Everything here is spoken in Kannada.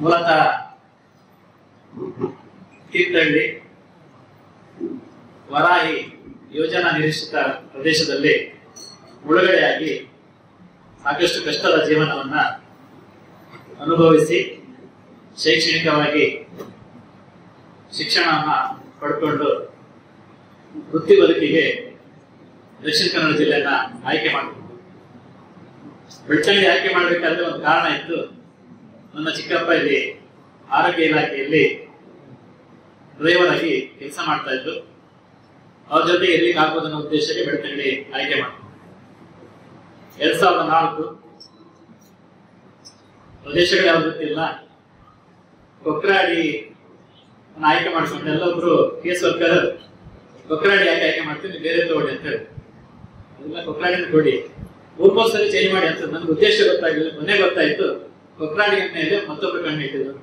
ಮೂಲತಃ ತೀರ್ಥಹಳ್ಳಿ ವರಾಹಿ ಯೋಜನಾ ನಿರೀಕ್ಷಿತ ಪ್ರದೇಶದಲ್ಲಿ ಮುಳುಗಡೆಯಾಗಿ ಸಾಕಷ್ಟು ಕಷ್ಟದ ಜೀವನವನ್ನ ಅನುಭವಿಸಿ ಶೈಕ್ಷಣಿಕವಾಗಿ ಶಿಕ್ಷಣವನ್ನ ಪಡ್ಕೊಂಡು ವೃತ್ತಿ ಬದುಕಿಗೆ ದಕ್ಷಿಣ ಕನ್ನಡ ಜಿಲ್ಲೆಯನ್ನ ಆಯ್ಕೆ ಮಾಡಿದ್ರು. ಬೆಳ್ತಂಗಡಿ ಆಯ್ಕೆ ಮಾಡಬೇಕಾದ್ರೆ ಒಂದು ಕಾರಣ ಇತ್ತು. ನನ್ನ ಚಿಕ್ಕಪ್ಪ ಇಲ್ಲಿ ಆರೋಗ್ಯ ಇಲಾಖೆಯಲ್ಲಿ ಡ್ರೈವರ್ ಆಗಿ ಕೆಲಸ ಮಾಡ್ತಾ ಇದ್ರು. ಅವ್ರ ಜೊತೆ ಎಲ್ಲಿಗೆ ಆಗ್ಬೋದನ್ನೋ ಉದ್ದೇಶಕ್ಕೆ ಬೆಳ್ತಂಗಡಿ ಆಯ್ಕೆ ಮಾಡಿದ್ರು. 2004 ಪ್ರದೇಶಗಳು ಯಾವ್ದು ಗೊತ್ತಿಲ್ಲ, ಕೊಕ್ರಾಡಿ ಆಯ್ಕೆ ಮಾಡಿಸ್ಕೊಂಡು ಎಲ್ಲೊಬ್ರು ಕೇಸ್ ವರ್ಕರ್ ಕೊಕ್ರಾಡಿ ಯಾಕೆ ಆಯ್ಕೆ ಮಾಡ್ತೀನಿ, ಬೇರೆ ತಗೊಳ್ಳಿ ಅಂತ ಹೇಳಿ ಅದೆಲ್ಲ ಕೊಕ್ರಾಡಿನ ಕೊಡಿ, 3 ಸರಿ ಚೇಂಜ್ ಮಾಡಿ ಅಂತ. ನನ್ಗೆ ಉದ್ದೇಶ ಗೊತ್ತಾಗಿಲ್ಲ, ಮನೆ ಗೊತ್ತಾಯ್ತು ಕೊಕ್ರಾಡಿ ಮೇಲೆ ಮತ್ತೊಬ್ರು ಕಣ್ಣು ಇಟ್ಟಿದ್ರು.